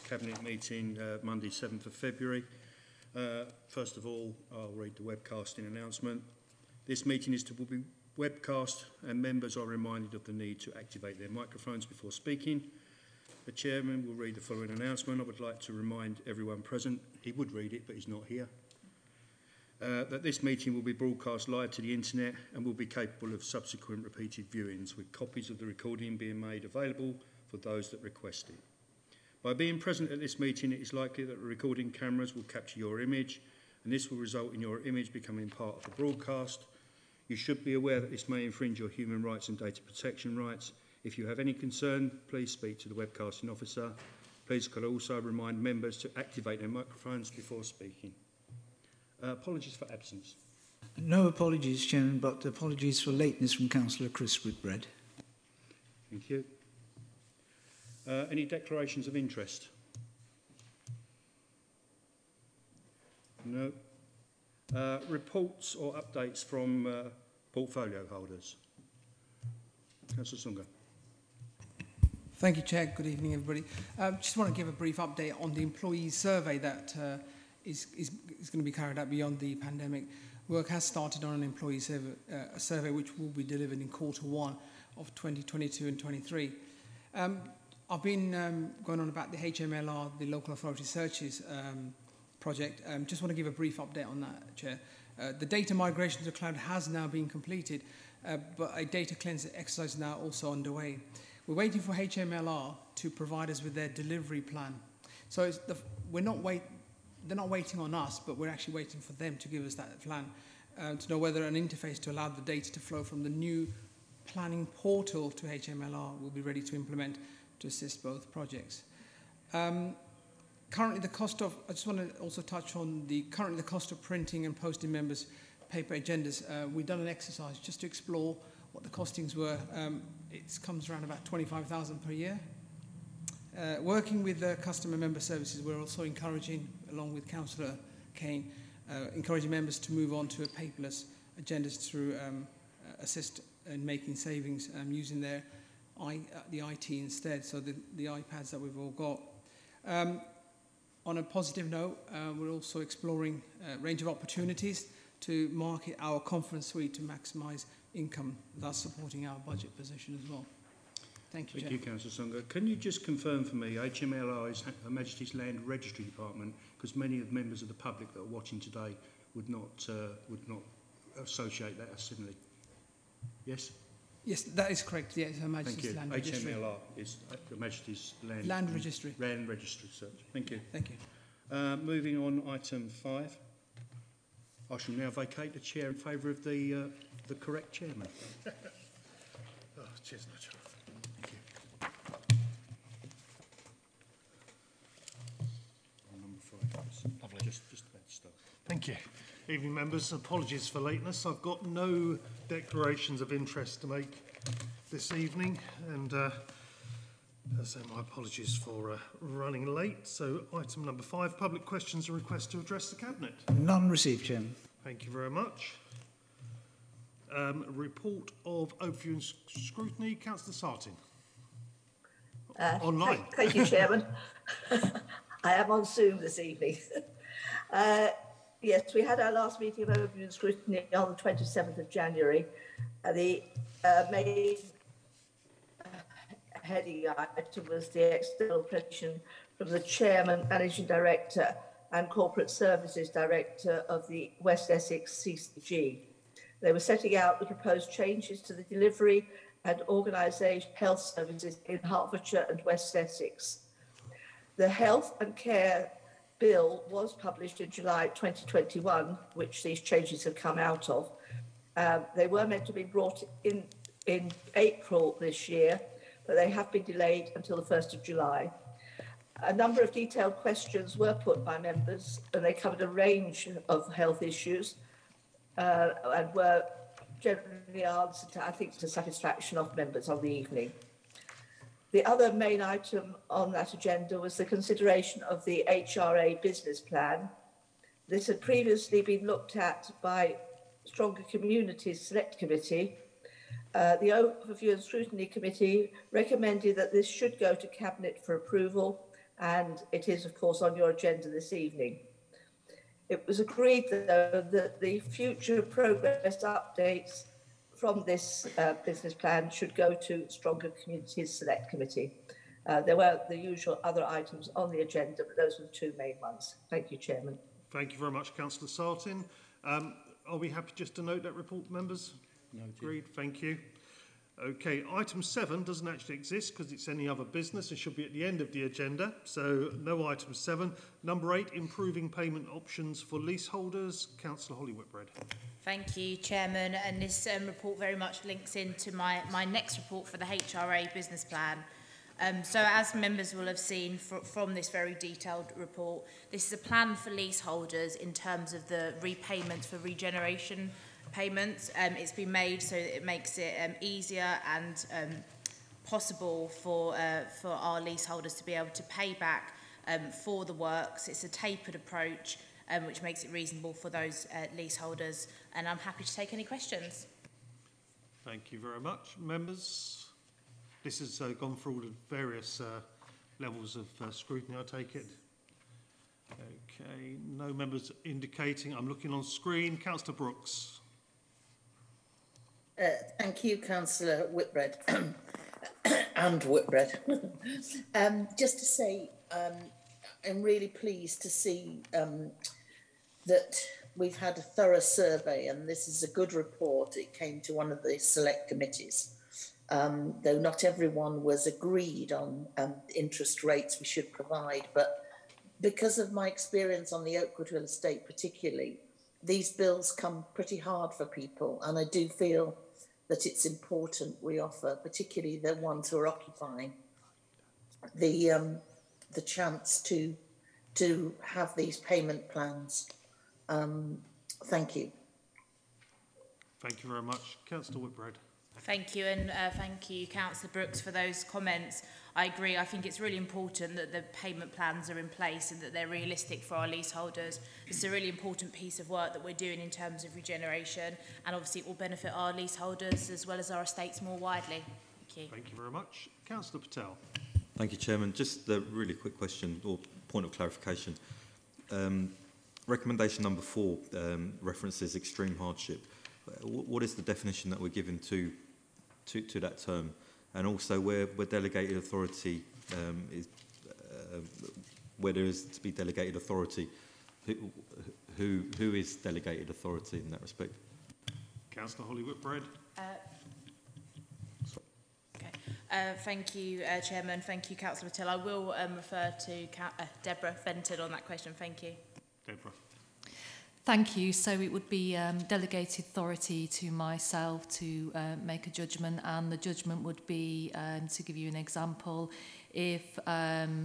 Cabinet meeting Monday 7th of February. First of all, I'll read the webcasting announcement. This meeting is to be webcast and members are reminded of the need to activate their microphones before speaking. The Chairman will read the following announcement. I would like to remind everyone present, he would read it but he's not here, that this meeting will be broadcast live to the internet and will be capable of subsequent repeated viewings, with copies of the recording being made available for those that request it. By being present at this meeting, it is likely that the recording cameras will capture your image, and this will result in your image becoming part of the broadcast. You should be aware that this may infringe your human rights and data protection rights. If you have any concern, please speak to the webcasting officer. Please could also remind members to activate their microphones before speaking. Apologies for absence. No apologies, Chairman, but apologies for lateness from Councillor Chris Whitbread. Thank you. Any declarations of interest? No. Reports or updates from portfolio holders? Councillor Sunga. Thank you, Chair. Good evening, everybody. Just want to give a brief update on the employee survey that is going to be carried out beyond the pandemic. Work has started on an employee survey which will be delivered in Q1 of 2022 and 23. I've been going on about the HMLR, the Local Authority Searches project. Just want to give a brief update on that, Chair. The data migration to the cloud has now been completed, but a data cleansing exercise is now also underway. We're waiting for HMLR to provide us with their delivery plan. So they're not waiting on us, but we're actually waiting for them to give us that plan to know whether an interface to allow the data to flow from the new planning portal to HMLR will be ready to implement to assist both projects. Currently, the cost of, I just want to also touch on the cost of printing and posting members' paper agendas. We've done an exercise just to explore what the costings were. It comes around about $25,000 per year. Working with customer member services, we're also encouraging, along with Councillor Kane, encouraging members to move on to a paperless agendas through assist in making savings using the IT instead, so the iPads that we've all got. On a positive note, we're also exploring a range of opportunities to market our conference suite to maximise income, thus supporting our budget position as well. Thank you, Chair. Thank you, Councillor Sunga. Can you just confirm for me, HMLR is Her Majesty's Land Registry Department, because many of the members of the public that are watching today would not associate that as similarly. Yes? Yes, that is correct. Yes, Her Majesty's Land Registry. HMLR is Her Majesty's Land Registry. Land Registry Search. Thank you. Thank you. Moving on, item 5. I shall now vacate the chair in favour of the correct chairman. Cheers, Nigel. Thank you. Number 5. Lovely. Just about to start. Thank you. Evening, members. Apologies for lateness. I've got no declarations of interest to make this evening, and so my apologies for running late. So, item number 5, public questions and requests to address the Cabinet. None received, Chairman. Thank you very much. Report of overview and scrutiny. Councillor Sartin. Online. Thank you, Chairman. I am on Zoom this evening. Yes, we had our last meeting of overview and scrutiny on the 27th of January. The main heading item was the external presentation from the Chairman, Managing Director and Corporate Services Director of the West Essex CCG. They were setting out the proposed changes to the delivery and organisation of health services in Hertfordshire and West Essex. The Health and Care Bill was published in July 2021, which these changes have come out of. They were meant to be brought in April this year, but they have been delayed until the 1st of July. A number of detailed questions were put by members, and they covered a range of health issues and were generally answered, I think, to the satisfaction of members on the evening. The other main item on that agenda was the consideration of the HRA business plan. This had previously been looked at by Stronger Communities Select Committee. The Overview and Scrutiny Committee recommended that this should go to Cabinet for approval, and it is, of course, on your agenda this evening. It was agreed, though, that the future progress updates from this business plan should go to Stronger Communities Select Committee. There were the usual other items on the agenda, but those were the two main ones. Thank you, Chairman. Thank you very much, Councillor Sartin. Are we happy just to note that report, members? Noted. Agreed, thank you. Okay, item 7 doesn't actually exist because it's any other business and should be at the end of the agenda. So no item 7. Number 8, improving payment options for leaseholders. Councillor Holly Whitbread. Thank you, Chairman. And this report very much links into my next report for the HRA business plan. So as members will have seen from this very detailed report, this is a plan for leaseholders in terms of the repayments for regeneration payments. It's been made so that it makes it easier and possible for our leaseholders to be able to pay back for the works. It's a tapered approach which makes it reasonable for those leaseholders, and I'm happy to take any questions. Thank you very much. Members, this has gone through all the various levels of scrutiny, I take it. Okay, no members indicating. I'm looking on screen. Councillor Brooks. Thank you, Councillor Whitbread and Whitbread. Just to say, I'm really pleased to see that we've had a thorough survey, and this is a good report. It came to one of the select committees, though not everyone was agreed on interest rates we should provide. But because of my experience on the Oakwood Hill estate particularly, these bills come pretty hard for people, and I do feel that it's important we offer, particularly the ones who are occupying, the chance to have these payment plans. Thank you. Thank you very much. Councillor Whitbread. Thank you, and thank you, Councillor Brooks, for those comments. I agree. I think it's really important that the payment plans are in place and that they're realistic for our leaseholders. It's a really important piece of work that we're doing in terms of regeneration, and obviously it will benefit our leaseholders as well as our estates more widely. Thank you. Thank you very much. Councillor Patel. Thank you, Chairman. Just a really quick question or point of clarification. Recommendation number 4 references extreme hardship. What is the definition that we're given to that term? And also where delegated authority where there is to be delegated authority, who is delegated authority in that respect? Councillor Holly Whitbread. Thank you, Chairman. Thank you, Councillor Patel. I will refer to Deborah Fenton on that question. Thank you. Deborah. Thank you. So it would be delegated authority to myself to make a judgment, and the judgment would be, to give you an example, if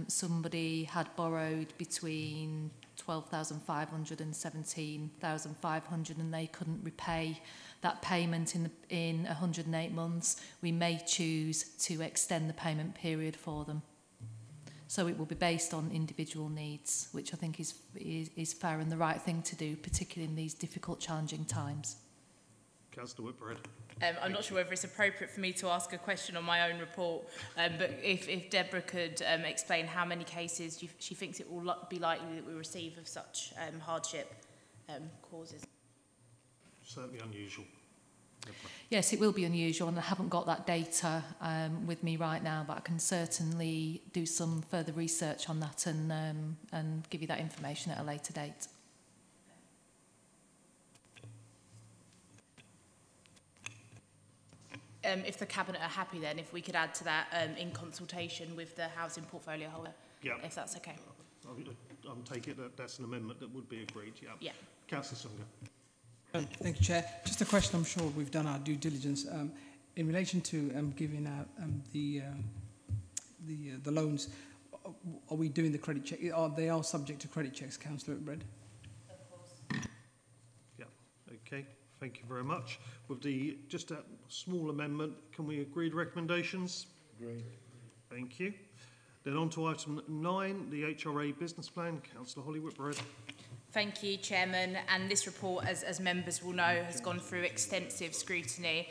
somebody had borrowed between 12,500 and 17,500 and they couldn't repay that payment in 108 months, we may choose to extend the payment period for them. So it will be based on individual needs, which I think is fair and the right thing to do, particularly in these difficult, challenging times. Councillor Whitbread. I'm not sure whether it's appropriate for me to ask a question on my own report, but if Deborah could explain how many cases she thinks it will be likely that we receive of such hardship causes. Certainly unusual. Deborah. Yes, it will be unusual, and I haven't got that data with me right now, but I can certainly do some further research on that and give you that information at a later date. If the Cabinet are happy then, if we could add to that in consultation with the housing portfolio holder, if that's okay. I'm taking it that's an amendment that would be agreed, Yeah. Councillor Sunga. Thank you, Chair. Just a question. I'm sure we've done our due diligence in relation to giving out the loans. Are we doing the credit check? They are subject to credit checks, Councillor Whitbread? Of course. Yeah. Okay. Thank you very much. With just a small amendment, can we agree the recommendations? Agreed. Thank you. Then on to item 9, the HRA business plan. Councillor Holly Whitbread. Thank you, Chairman. And this report, as members will know, has gone through extensive scrutiny,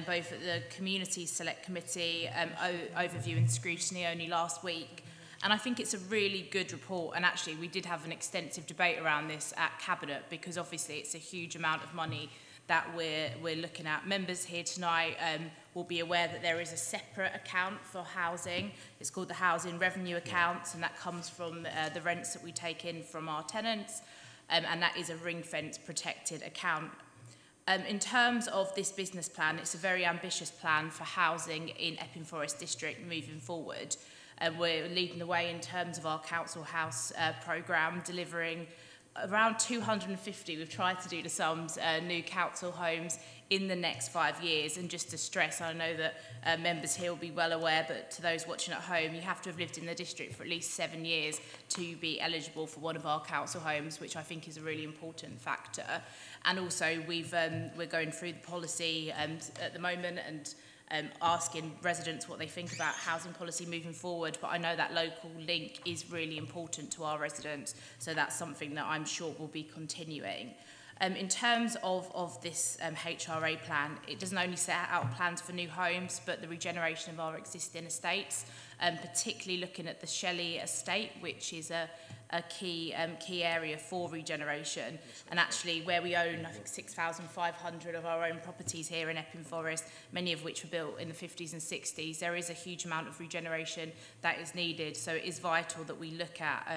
both at the Community Select Committee overview and scrutiny only last week. And I think it's a really good report, and actually we did have an extensive debate around this at Cabinet, because obviously it's a huge amount of money that we're looking at. Members here tonight will be aware that there is a separate account for housing. It's called the Housing Revenue Account, and that comes from the rents that we take in from our tenants, and that is a ring-fence protected account. In terms of this business plan, it's a very ambitious plan for housing in Epping Forest District moving forward. We're leading the way in terms of our council house programme, delivering around 250, we've tried to do the sums, new council homes in the next 5 years. And just to stress, I know that members here will be well aware, but to those watching at home, you have to have lived in the district for at least 7 years to be eligible for one of our council homes, which I think is a really important factor. And also, we're going through the policy at the moment and asking residents what they think about housing policy moving forward, but I know that local link is really important to our residents, so that's something that I'm sure will be continuing. In terms of this HRA plan, it doesn't only set out plans for new homes, but the regeneration of our existing estates, particularly looking at the Shelley estate, which is a key area for regeneration. And actually, where we own, I think, 6,500 of our own properties here in Epping Forest, many of which were built in the 50s and 60s, there is a huge amount of regeneration that is needed. So it is vital that we look at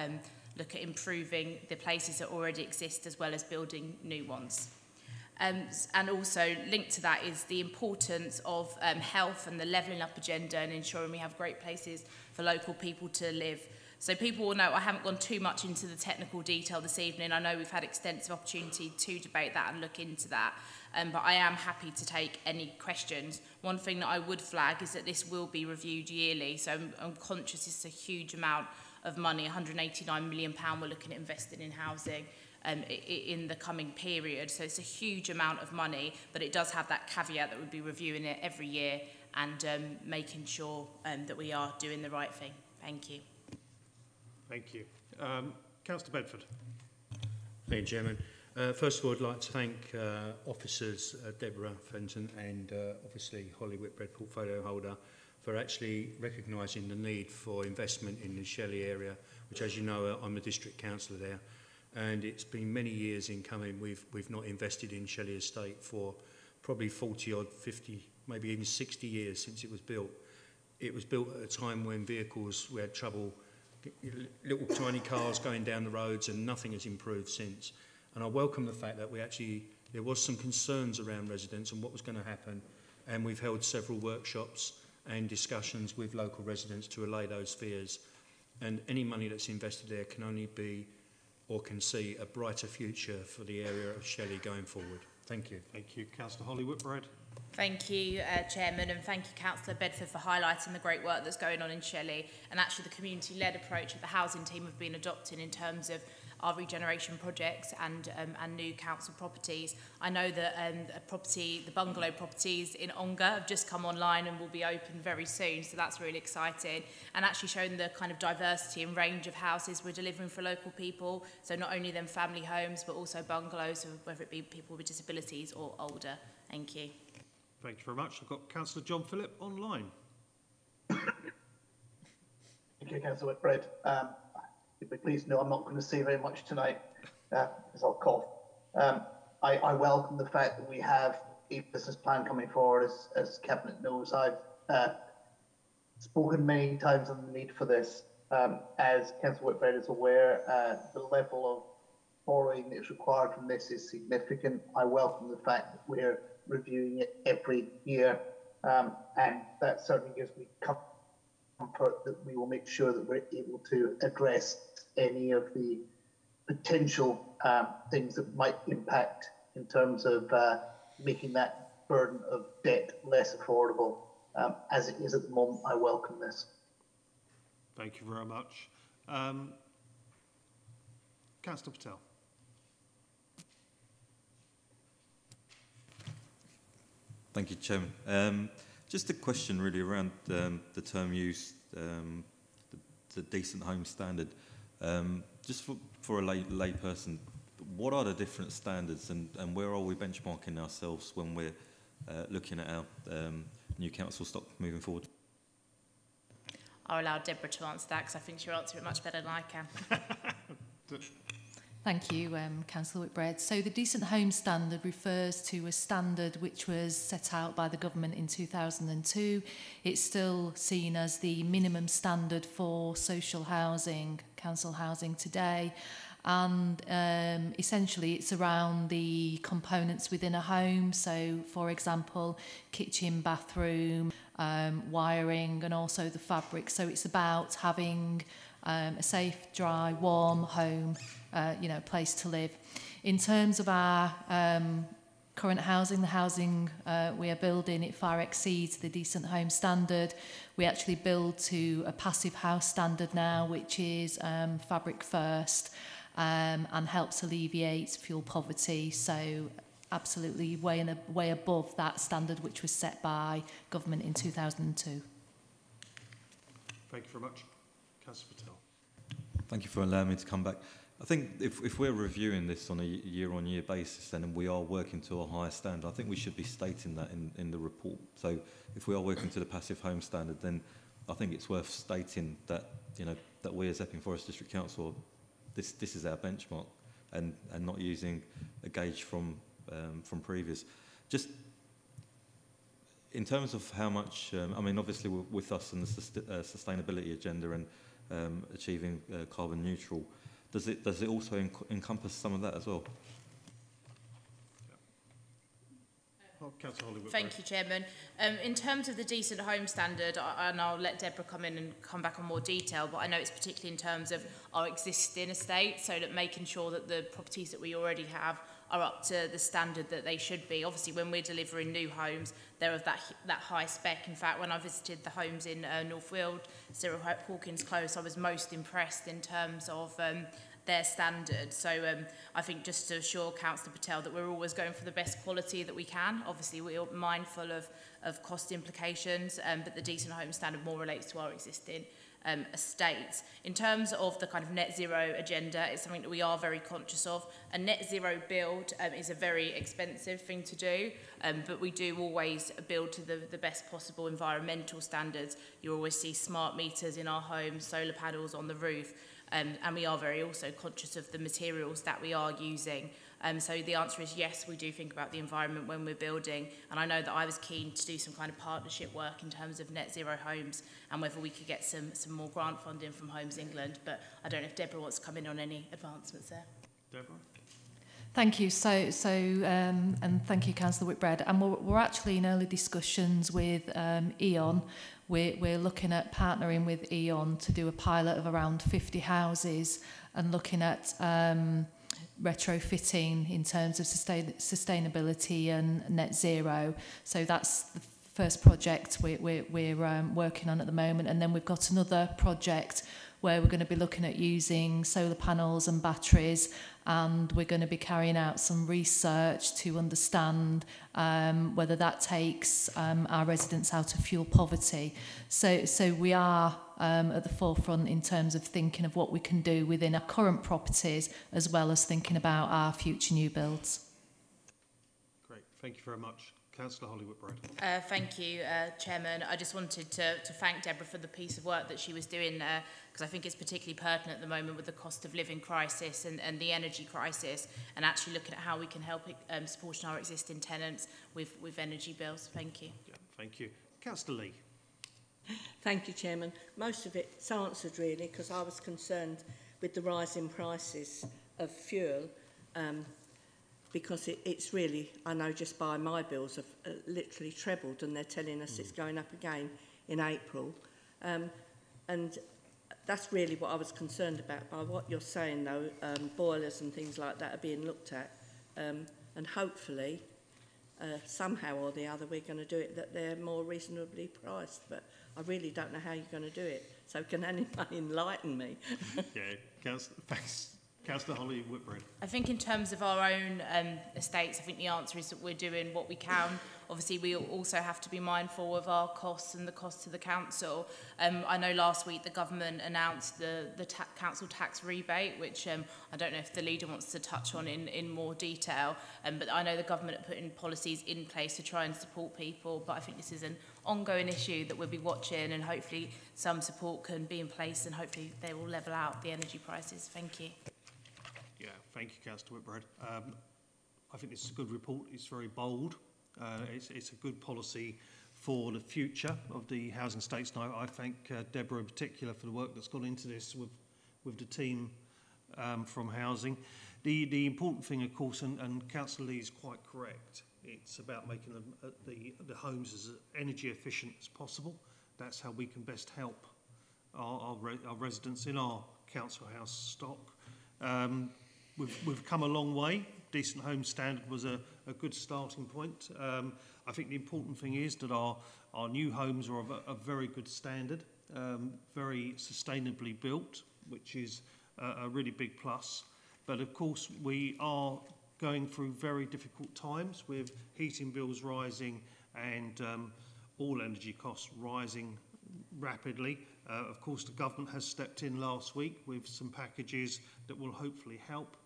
improving the places that already exist as well as building new ones. And also linked to that is the importance of health and the levelling up agenda and ensuring we have great places for local people to live. So people will know I haven't gone too much into the technical detail this evening. I know we've had extensive opportunity to debate that and look into that, but I am happy to take any questions. One thing that I would flag is that this will be reviewed yearly, so I'm conscious it's a huge amount of money, £189 million we're looking at investing in housing in the coming period. So it's a huge amount of money, but it does have that caveat that we'll be reviewing it every year and making sure that we are doing the right thing. Thank you. Thank you. Councillor Bedford. Thank you, Chairman. First of all, I'd like to thank officers Deborah Fenton and obviously Holly Whitbread, portfolio holder, for actually recognising the need for investment in the Shelley area, which, as you know, I'm a district councillor there, and it's been many years in coming. We've not invested in Shelley Estate for probably 40 odd, 50, maybe even 60 years since it was built. It was built at a time when we had trouble, little tiny cars going down the roads, and nothing has improved since. And I welcome the fact that there was some concerns around residents and what was going to happen, and we've held several workshops and discussions with local residents to allay those fears. And any money that's invested there can only be, or can see, a brighter future for the area of Shelley going forward. Thank you. Thank you. Councillor Holly Whitbread. Thank you, Chairman, and thank you, Councillor Bedford, for highlighting the great work that's going on in Shelley, and actually the community-led approach that the housing team have been adopting in terms of our regeneration projects and new council properties. I know that the bungalow properties in Ongar have just come online and will be open very soon, so that's really exciting, and actually showing the kind of diversity and range of houses we're delivering for local people, so not only them family homes but also bungalows, whether it be people with disabilities or older. Thank you. Thank you very much. I've got Councillor John Phillip online. Thank you, Councillor Whitbread. You'll be pleased to know I'm not going to say very much tonight, because I'll cough. I welcome the fact that we have a business plan coming forward. As Cabinet knows, I've spoken many times on the need for this. As Councillor Whitbread is aware, the level of borrowing that is required from this is significant. I welcome the fact that we're reviewing it every year, and that certainly gives me comfort that we will make sure that we're able to address any of the potential things that might impact in terms of making that burden of debt less affordable. As it is at the moment, I welcome this. Thank you very much. Councillor Patel. Thank you, Chairman. Just a question really around the term used, the decent home standard. Just for a lay person, what are the different standards and where are we benchmarking ourselves when we're looking at our new council stock moving forward? I'll allow Deborah to answer that because I think she'll answer it much better than I can. Thank you, Councillor Whitbread. So the Decent Home Standard refers to a standard which was set out by the government in 2002. It's still seen as the minimum standard for social housing, council housing today. And essentially it's around the components within a home. So, for example, kitchen, bathroom, wiring, and also the fabric. So it's about having a safe, dry, warm home, place to live. In terms of our current housing, the housing we are building, it far exceeds the Decent Home Standard. We actually build to a passive house standard now, which is fabric first, and helps alleviate fuel poverty. So absolutely way above that standard which was set by government in 2002. Thank you very much. Councillor Patel. Thank you for allowing me to come back. I think if we're reviewing this on a year-on-year basis then, and we are working to a higher standard, I think we should be stating that in the report. So if we are working to the passive home standard, then I think it's worth stating that, that we as Epping Forest District Council, this is our benchmark, and not using a gauge from previous. Just in terms of how much, obviously with us and the sustainability agenda and achieving carbon neutral, does it also encompass some of that as well? Thank you, Chairman. In terms of the Decent Home Standard, and I'll let Deborah come in and come back on more detail, but I know it's particularly in terms of our existing estate, so that making sure that the properties that we already have are up to the standard that they should be. Obviously, when we're delivering new homes, they're of that high spec. In fact, when I visited the homes in North Weald, Cyril Hawkins Close, I was most impressed in terms of their standard. So I think just to assure Councillor Patel that we're always going for the best quality that we can. Obviously, we're mindful of cost implications, but the Decent Home Standard more relates to our existing estates. In terms of the kind of net zero agenda, it's something that we are very conscious of. A net zero build is a very expensive thing to do, but we do always build to the best possible environmental standards. You always see smart meters in our homes, solar panels on the roof, and we are very also conscious of the materials that we are using. So the answer is yes, we do think about the environment when we're building, and I know that I was keen to do some kind of partnership work in terms of net zero homes and whether we could get some more grant funding from Homes England, but I don't know if Deborah wants to come in on any advancements there. Deborah? Thank you. And thank you, Councillor Whitbread. And we're actually in early discussions with E.ON. We're looking at partnering with E.ON to do a pilot of around 50 houses and looking at retrofitting in terms of sustainability and net zero. So that's the first project we're working on at the moment. And then we've got another project where we're going to be looking at using solar panels and batteries, and we're going to be carrying out some research to understand whether that takes our residents out of fuel poverty. So we are at the forefront in terms of thinking of what we can do within our current properties, as well as thinking about our future new builds. Great, thank you very much. Councillor Holly Whitbread. Thank you, Chairman. I just wanted to thank Deborah for the piece of work that she was doing because I think it's particularly pertinent at the moment with the cost of living crisis and the energy crisis, and actually looking at how we can help supporting our existing tenants with energy bills. Thank you. Yeah, thank you. Councillor Lee. Thank you, Chairman. Most of it's answered, really, because I was concerned with the rising prices of fuel, because it's really, I know just by my bills have literally trebled, and they're telling us it's going up again in April. And that's really what I was concerned about. By what you're saying, though, boilers and things like that are being looked at, and hopefully, somehow or the other, we're going to do it that they're more reasonably priced. But I really don't know how you're going to do it. So can anyone enlighten me? Yeah, Councillor, thanks. Councillor Holly Whitbread. I think in terms of our own estates, I think the answer is that we're doing what we can. Obviously, we also have to be mindful of our costs and the costs to the council. I know last week the government announced the council tax rebate, which I don't know if the leader wants to touch on in more detail, but I know the government are putting policies in place to try and support people, but I think this is an ongoing issue that we'll be watching, and hopefully some support can be in place and hopefully they will level out the energy prices. Thank you. Yeah, thank you, Councillor Whitbread. I think this is a good report. It's very bold. It's a good policy for the future of the housing estates. And I thank Deborah in particular for the work that's gone into this with the team from housing. The important thing, of course, and Councillor Lee is quite correct, it's about making them, the homes as energy efficient as possible. That's how we can best help our residents in our council house stock. We've come a long way. Decent Home Standard was a good starting point. I think the important thing is that our new homes are of a very good standard, very sustainably built, which is a really big plus. But of course, we are going through very difficult times with heating bills rising and all energy costs rising rapidly. Of course, the government has stepped in last week with some packages that will hopefully help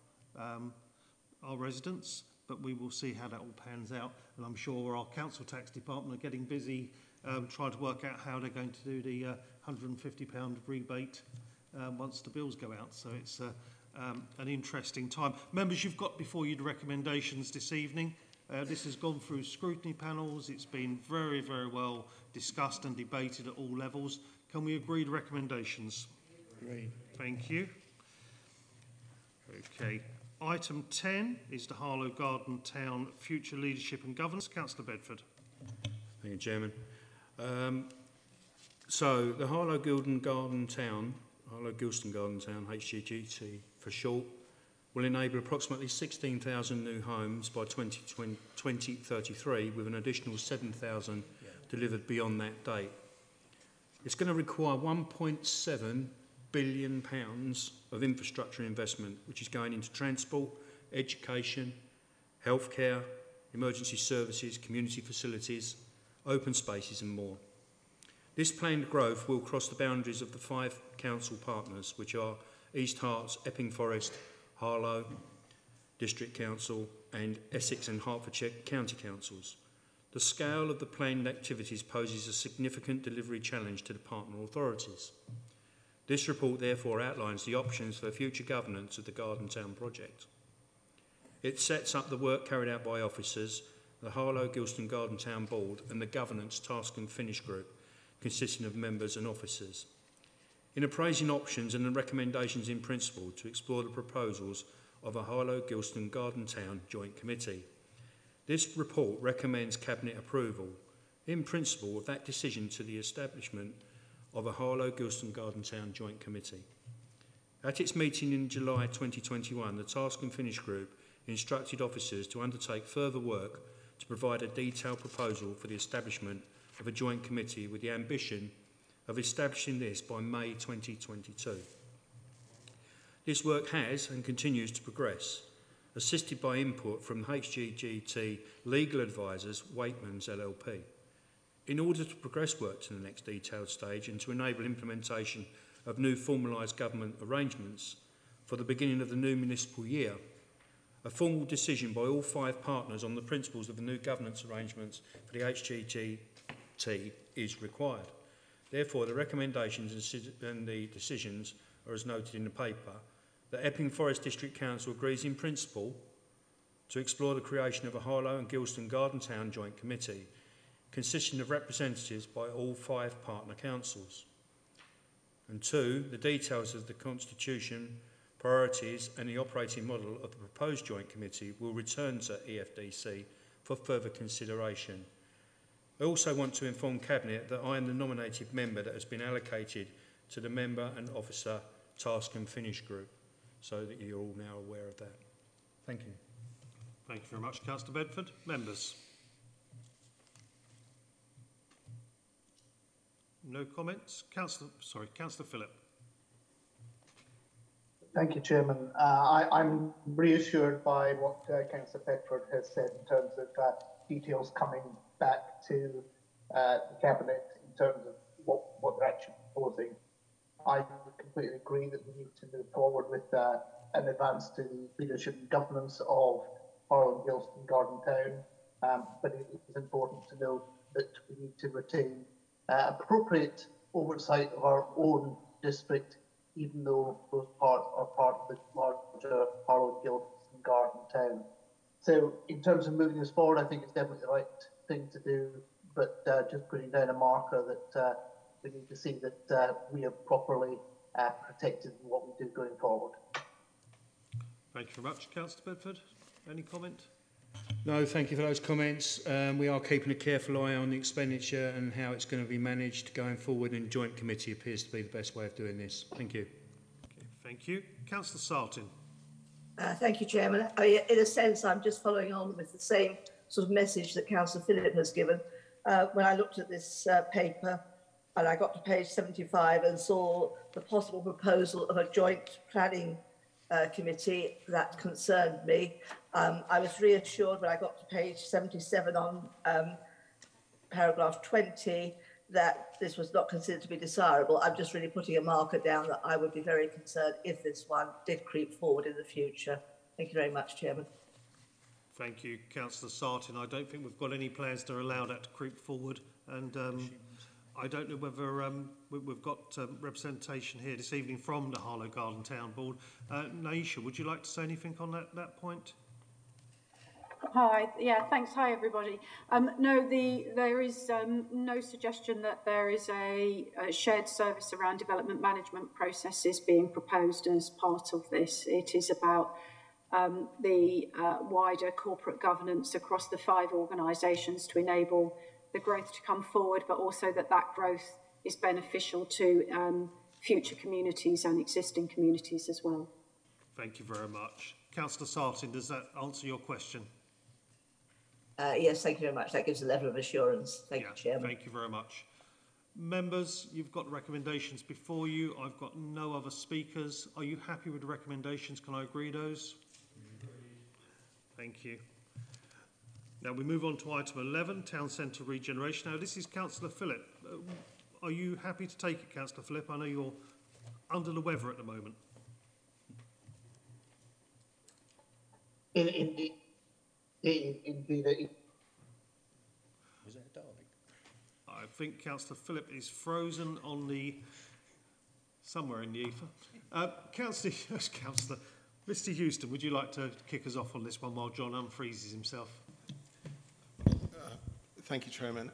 our residents, but we will see how that all pans out. And I'm sure our council tax department are getting busy trying to work out how they're going to do the £150 rebate once the bills go out. So it's an interesting time. Members, you've got before you the recommendations this evening. This has gone through scrutiny panels. It's been very, very well discussed and debated at all levels. Can we agree the recommendations? Agreed. Thank you. Okay. Item 10 is the Harlow Garden Town Future Leadership and Governance. Councillor Bedford. Thank you, Chairman. So the Harlow Gilston Garden Town, HGGT for short, will enable approximately 16,000 new homes by 2033, with an additional 7,000 delivered beyond that date. It's going to require £1.7 billion of infrastructure investment, which is going into transport, education, healthcare, emergency services, community facilities, open spaces and more. This planned growth will cross the boundaries of the 5 council partners, which are East Herts, Epping Forest, Harlow District Council and Essex and Hertfordshire County Councils. The scale of the planned activities poses a significant delivery challenge to the partner authorities. This report therefore outlines the options for future governance of the Garden Town project. It sets up the work carried out by officers, the Harlow Gilston Garden Town Board and the Governance Task and Finish Group, consisting of members and officers. In appraising options and the recommendations in principle to explore the proposals of a Harlow Gilston Garden Town Joint Committee, this report recommends Cabinet approval, in principle, of that decision to the establishment of a Harlow Gilston Garden Town Joint Committee. At its meeting in July 2021, the Task and Finish Group instructed officers to undertake further work to provide a detailed proposal for the establishment of a joint committee with the ambition of establishing this by May 2022. This work has and continues to progress, assisted by input from HGGT legal advisors Waitmans LLP. In order to progress work to the next detailed stage and to enable implementation of new formalised government arrangements for the beginning of the new municipal year, a formal decision by all 5 partners on the principles of the new governance arrangements for the HGGT is required. Therefore, the recommendations and the decisions are as noted in the paper. The Epping Forest District Council agrees in principle to explore the creation of a Harlow and Gilston Garden Town Joint Committee, consisting of representatives by all 5 partner councils. And 2, the details of the constitution, priorities and the operating model of the proposed joint committee will return to EFDC for further consideration. I also want to inform Cabinet that I am the nominated member that has been allocated to the Member and Officer Task and Finish Group, so that you're all now aware of that. Thank you. Thank you very much, Councillor Bedford. Members? No comments? Councillor Phillip. Thank you, Chairman. I'm reassured by what Councillor Bedford has said in terms of details coming back to the Cabinet in terms of what they're actually proposing. I completely agree that we need to move forward with an advance to the leadership and governance of Harlow, Gilston, Garden Town, but it is important to note that we need to retain appropriate oversight of our own district, even though those parts are part of the larger Harlow, Gilston, Garden Town. So in terms of moving this forward, I think it's definitely the right thing to do, but just putting down a marker that we need to see that we are properly protected in what we do going forward. Thank you very much. Councillor Bedford, any comment? No, thank you for those comments. We are keeping a careful eye on the expenditure and how it's going to be managed going forward, and joint committee appears to be the best way of doing this. Thank you. Okay, thank you. Councillor Sartin. Thank you, Chairman. In a sense, I'm just following on with the same sort of message that Councillor Phillip has given. When I looked at this paper and I got to page 75 and saw the possible proposal of a joint planning committee, that concerned me. I was reassured when I got to page 77 on paragraph 20 that this was not considered to be desirable. I'm just really putting a marker down that I would be very concerned if this one did creep forward in the future. Thank you very much, Chairman. Thank you, Councillor Sartin. I don't think we've got any plans to allow that to creep forward, and I don't know whether we've got representation here this evening from the Harlow Garden Town Board. Naisha, would you like to say anything on that point? Hi, yeah, thanks. Hi, everybody. No, there is no suggestion that there is a shared service around development management processes being proposed as part of this. It is about the wider corporate governance across the 5 organisations to enable the growth to come forward, but also that growth is beneficial to future communities and existing communities as well. Thank you very much. Councillor Sartin, does that answer your question? Yes, thank you very much. That gives a level of assurance. Thank you, Chairman. Thank you very much. Members, you've got the recommendations before you. I've got no other speakers. Are you happy with the recommendations? Can I agree those? Thank you. Now we move on to item 11, Town Centre Regeneration. Now this is Councillor Phillip. Are you happy to take it, Councillor Phillip? I know you're under the weather at the moment. Indeed. Was that a Derby? I think Councillor Phillip is frozen on the somewhere in the ether. Councillor, Mr. Houston, would you like to kick us off on this one while John unfreezes himself? Thank you, Chairman.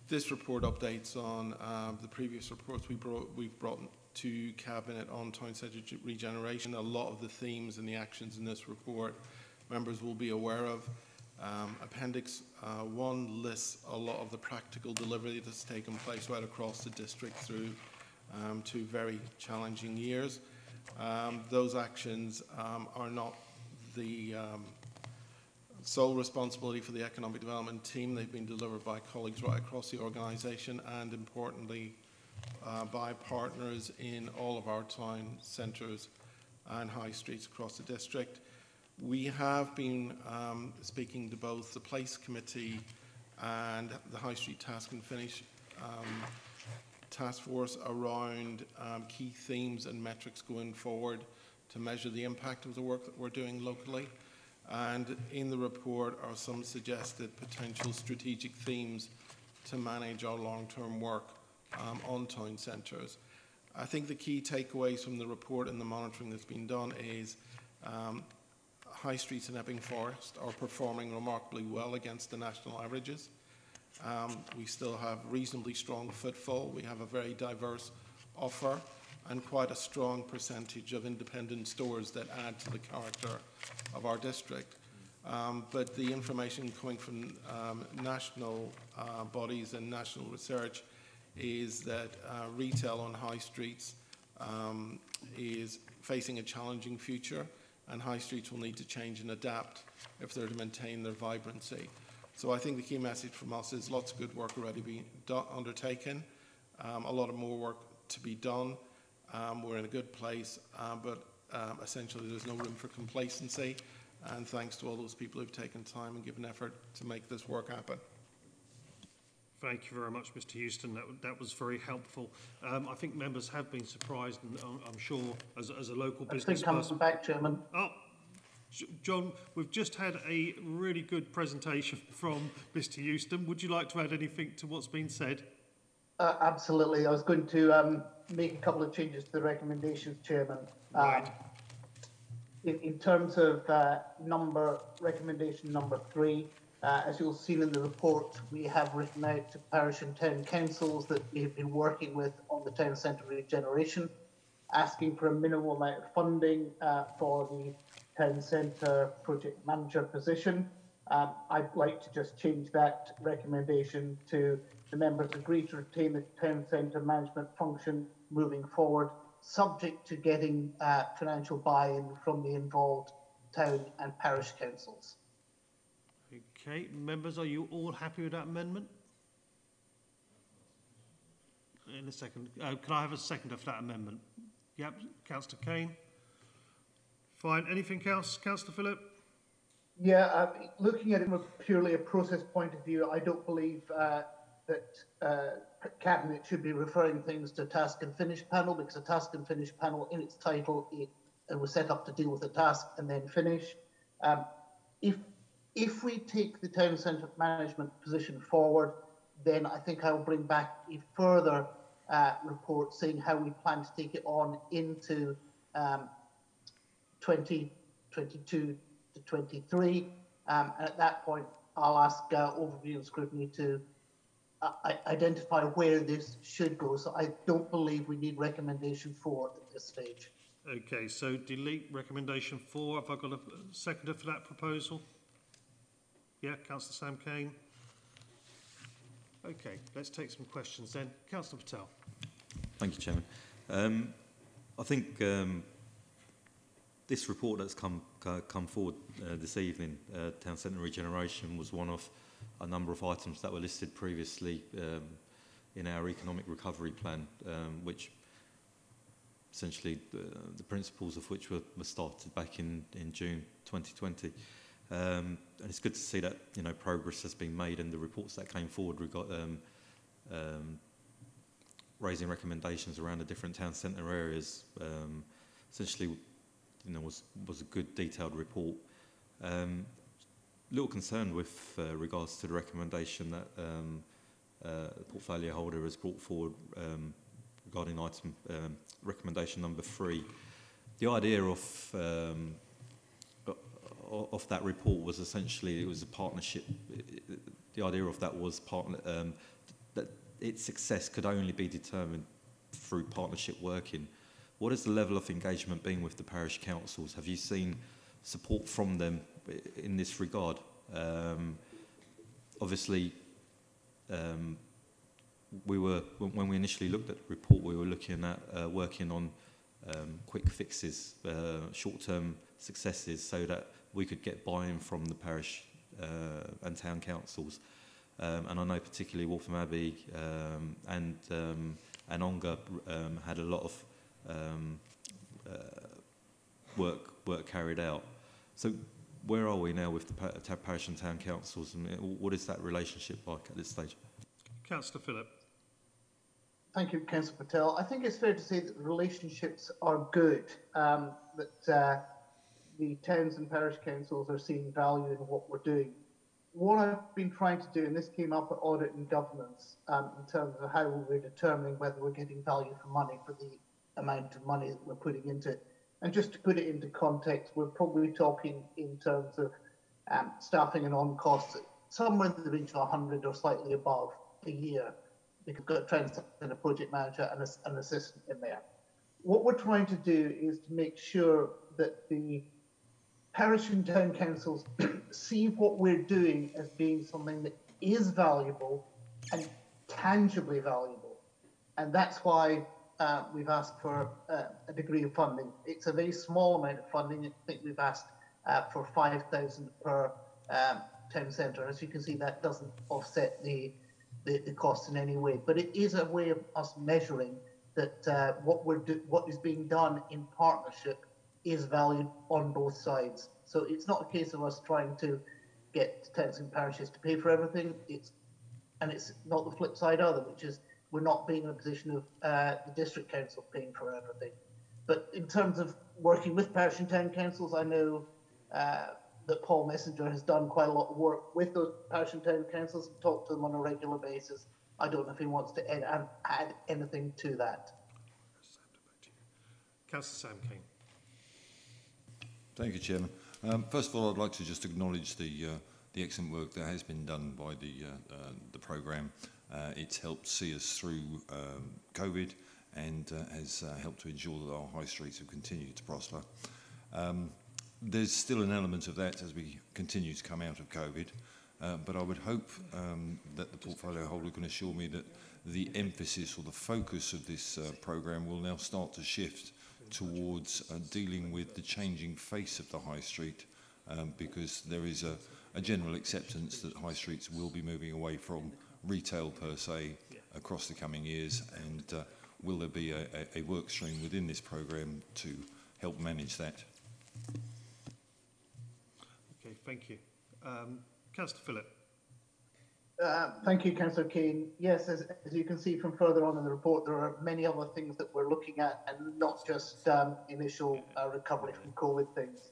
This report updates on the previous reports we've brought to Cabinet on Town Centre Regeneration. A lot of the themes and the actions in this report members will be aware of. Appendix 1 lists a lot of the practical delivery that's taken place right across the district through 2 very challenging years. Those actions are not the sole responsibility for the economic development team. They've been delivered by colleagues right across the organisation, and importantly by partners in all of our town centres and high streets across the district. We have been speaking to both the Place Committee and the High Street Task and Finish Task Force around key themes and metrics going forward to measure the impact of the work that we're doing locally. And in the report are some suggested potential strategic themes to manage our long-term work on town centres. I think the key takeaways from the report and the monitoring that's been done is high streets in Epping Forest are performing remarkably well against the national averages. We still have reasonably strong footfall. We have a very diverse offer and quite a strong percentage of independent stores that add to the character of our district. But the information coming from national bodies and national research is that retail on high streets is facing a challenging future, and high streets will need to change and adapt if they're to maintain their vibrancy. So I think the key message from us is lots of good work already being undertaken, a lot of more work to be done, We're in a good place, but essentially there's no room for complacency. And thanks to all those people who've taken time and given effort to make this work happen. Thank you very much, Mr. Houston. That was very helpful. I think members have been surprised, and I'm sure as a local business person. Back, Chairman. Oh, John, we've just had a really good presentation from Mr. Houston. Would you like to add anything to what's been said? Absolutely. I was going to make a couple of changes to the recommendations, Chairman. Right. In terms of recommendation number 3, as you'll see in the report, we have written out to parish and town councils that we've been working with on the town centre regeneration, asking for a minimal amount of funding for the town centre project manager position. I'd like to just change that recommendation to the members agree to retain the town centre management function moving forward, subject to getting financial buy-in from the involved town and parish councils. Okay, members, are you all happy with that amendment? In a second. Can I have a seconder for that amendment? Yep, Councillor Kane. Fine. Anything else, Councillor Phillip? Yeah, looking at it from a purely a process point of view, I don't believe that Cabinet should be referring things to task and finish panel, because a task and finish panel in its title, it was set up to deal with a task and then finish. If we take the town centre management position forward, then I think I will bring back a further report saying how we plan to take it on into 2022 to 23. And at that point, I'll ask Overview and Scrutiny to identify where this should go. So I don't believe we need recommendation 4 at this stage. Okay, so delete recommendation 4. Have I got a seconder for that proposal? Yeah, Councillor Sam Kane. Okay, let's take some questions then. Councillor Patel. Thank you, Chairman. I think this report that's come forward this evening, Town Centre Regeneration, was one of a number of items that were listed previously in our economic recovery plan, which essentially the principles of which were started back in June 2020. And it's good to see that progress has been made, and the reports that came forward raising recommendations around the different town centre areas. Essentially, was a good detailed report. Little concerned with regards to the recommendation that the portfolio holder has brought forward regarding item recommendation number 3. The idea of that report was essentially it was a partnership. The idea of that was that its success could only be determined through partnership working. What has the level of engagement been with the parish councils? Have you seen support from them in this regard? Obviously, when we initially looked at the report, we were looking at working on quick fixes, short-term successes, so that we could get buy-in from the parish and town councils. And I know particularly Waltham Abbey and Ongar had a lot of work carried out. So where are we now with the parish and town councils, and what is that relationship like at this stage? Councillor Phillip. Thank you, Councillor Patel. I think it's fair to say that the relationships are good, that the towns and parish councils are seeing value in what we're doing. What I've been trying to do, and this came up at Audit and Governance, in terms of how we're determining whether we're getting value for money for the amount of money that we're putting into it. And just to put it into context, we're probably talking in terms of staffing and on costs somewhere in the range of 100 or slightly above a year, because we've got a transit and a project manager and an assistant in there. What we're trying to do is to make sure that the parish and town councils see what we're doing as being something that is valuable and tangibly valuable. And that's why we've asked for a degree of funding. It's a very small amount of funding. I think we've asked for 5,000 per town centre. As you can see, that doesn't offset the cost in any way, but it is a way of us measuring that what is being done in partnership is valued on both sides. So it's not a case of us trying to get towns and parishes to pay for everything. It's not the flip side either, which is we're not being in a position of the district council paying for everything. But in terms of working with parish and town councils, I know that Paul Messenger has done quite a lot of work with those parish and town councils and talked to them on a regular basis. I don't know if he wants to add anything to that. Councillor Sam King. Thank you, Chairman. First of all, I'd like to just acknowledge the excellent work that has been done by the programme. It's helped see us through COVID and has helped to ensure that our high streets have continued to prosper. There's still an element of that as we continue to come out of COVID, but I would hope that the portfolio holder can assure me that the emphasis or the focus of this programme will now start to shift towards dealing with the changing face of the high street, because there is a general acceptance that high streets will be moving away from retail per se across the coming years, and will there be a work stream within this programme to help manage that? Okay, thank you. Councillor Phillip. Thank you, Councillor Kane. Yes, as you can see from further on in the report, there are many other things that we're looking at, and not just initial recovery from COVID things.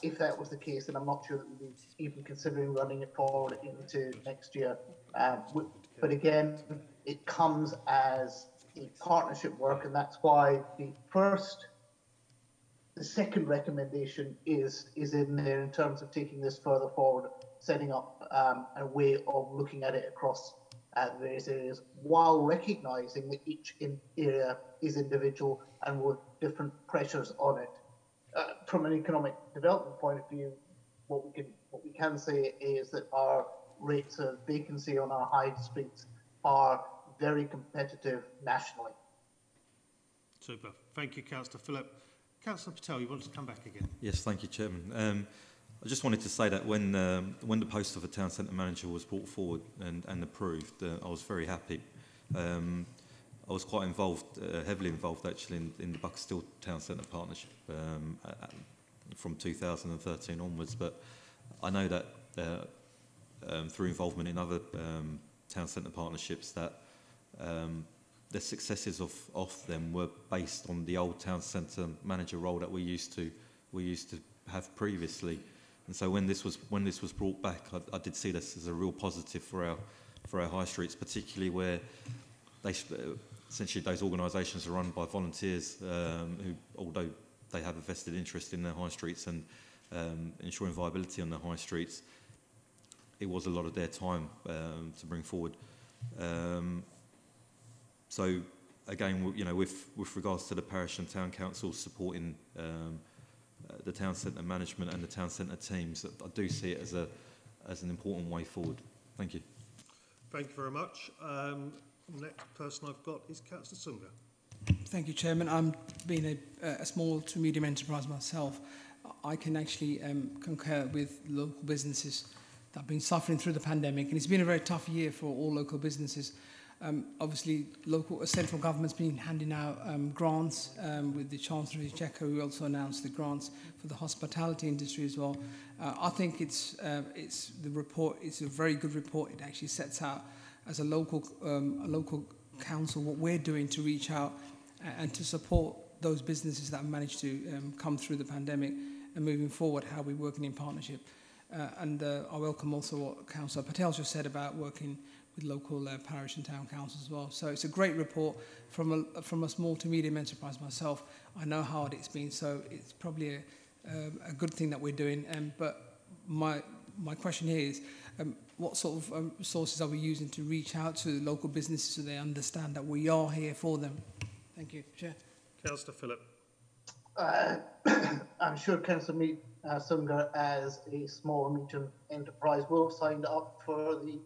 If that was the case, then I'm not sure that we'd be even considering running it forward into next year. But again, it comes as a partnership work, and that's why the second recommendation is in there in terms of taking this further forward, setting up a way of looking at it across various areas, while recognising that each area is individual and with different pressures on it. From an economic development point of view, what we can say is that our rates of vacancy on our high streets are very competitive nationally. Super. Thank you, Councillor Phillip. Councillor Patel, you want to come back again? Yes, thank you, Chairman. I just wanted to say that when the post of a town centre manager was brought forward and approved, I was very happy. I was quite involved, heavily involved actually in the Buckstill Town Centre Partnership from 2013 onwards, but I know that through involvement in other town centre partnerships that the successes of them were based on the old town centre manager role that we used to have previously. And so when this was brought back, I did see this as a real positive for our high streets, particularly where essentially those organisations are run by volunteers who, although they have a vested interest in their high streets and ensuring viability on their high streets, it was a lot of their time to bring forward. So again, you know, with regards to the parish and town councils supporting the town centre management and the town centre teams, I do see it as an important way forward. Thank you. Thank you very much. Next person I've got is Councillor Sunga. Thank you, Chairman. I'm being a small to medium enterprise myself. I can actually concur with local businesses that have been suffering through the pandemic, and it's been a very tough year for all local businesses. Obviously, central government's been handing out grants with the Chancellor of the Exchequer, who also announced the grants for the hospitality industry as well. I think it's the report. It's a very good report. It actually sets out as a local council what we're doing to reach out and to support those businesses that have managed to come through the pandemic, and moving forward, how we're working in partnership. And I welcome also what Councillor Patel just said about working with local parish and town councils as well. So it's a great report from a small to medium enterprise myself. I know how hard it's been, so it's probably a good thing that we're doing. But my question here is, what sort of resources are we using to reach out to local businesses so they understand that we are here for them? Thank you, Chair. Councillor Phillip. I'm sure Councillor Sunga, as a small and medium enterprise, will have signed up for the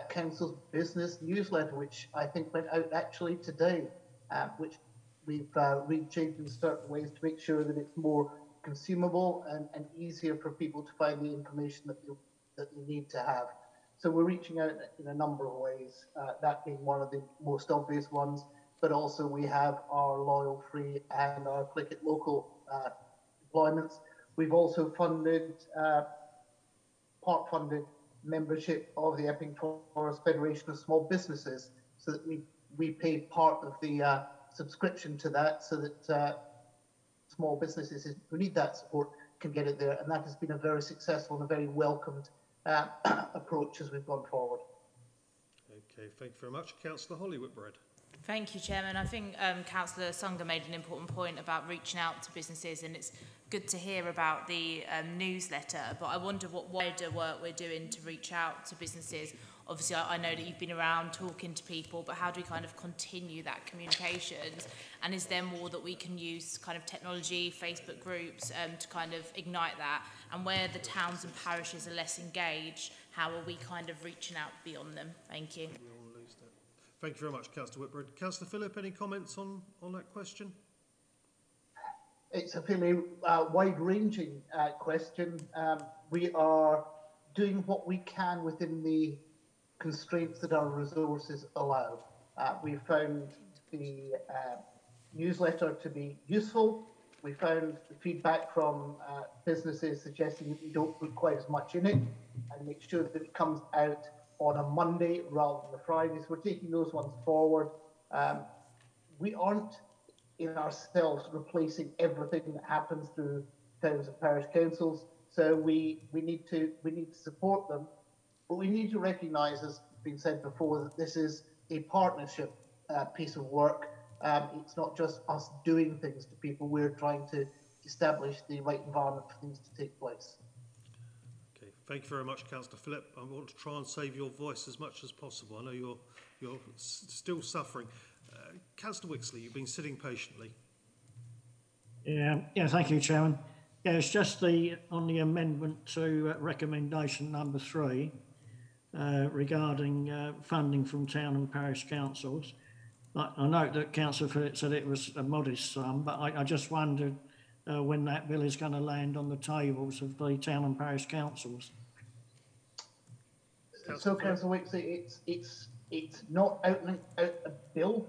Council's business newsletter, which I think went out actually today, which we've reshaped in certain ways to make sure that it's more consumable and easier for people to find the information that they need to have. So we're reaching out in a number of ways, that being one of the most obvious ones. but also we have our Loyal Free and our Click It Local deployments. We've also funded, part-funded membership of the Epping Forest Federation of Small Businesses, so that we pay part of the subscription to that, so that small businesses who need that support can get it there. And that has been a very successful and a very welcomed approach as we've gone forward. Okay, thank you very much. Councillor Holly Whitbread. Thank you, Chairman. I think Councillor Sunger made an important point about reaching out to businesses, and it's good to hear about the newsletter, but I wonder what wider work we're doing to reach out to businesses. Obviously, I know that you've been around talking to people, but how do we kind of continue that communications? And is there more that we can use, kind of technology, Facebook groups, to kind of ignite that? And where the towns and parishes are less engaged, how are we kind of reaching out beyond them? Thank you. Thank you very much, Councillor Whitbread. Councillor Phillip, any comments on that question? It's a fairly wide-ranging question. We are doing what we can within the constraints that our resources allow. We found the newsletter to be useful. We found the feedback from businesses suggesting that we don't put quite as much in it, and make sure that it comes out on a Monday rather than a Friday. So we're taking those ones forward. We aren't in ourselves replacing everything that happens through towns and parish councils. So we need to support them, but we need to recognise, as has been said before, that this is a partnership piece of work. It's not just us doing things to people. We're trying to establish the right environment for things to take place. Okay, thank you very much, Councillor Phillip. I want to try and save your voice as much as possible. I know you're still suffering. Councillor Wixley, you've been sitting patiently. Yeah, thank you, Chairman. Yeah, it's just on the amendment to recommendation number 3 regarding funding from town and parish councils. I note that Councillor Phillip said it was a modest sum, but I just wondered when that bill is going to land on the tables of the town and parish councils. So, Councillor Wixley, it's not out a bill.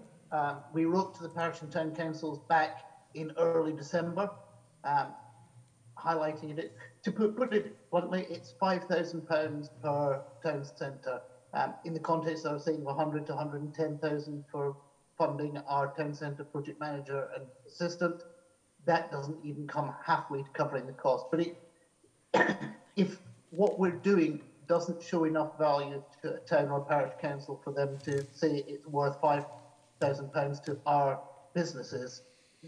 We wrote to the parish and town councils back in early December, highlighting it. To put it bluntly, it's £5,000 per town centre. In the context, I was saying 100 to 110,000 for funding our town centre project manager and assistant. That doesn't even come halfway to covering the cost. But if what we're doing doesn't show enough value to a town or parish council for them to say it's worth £5,000 to our businesses,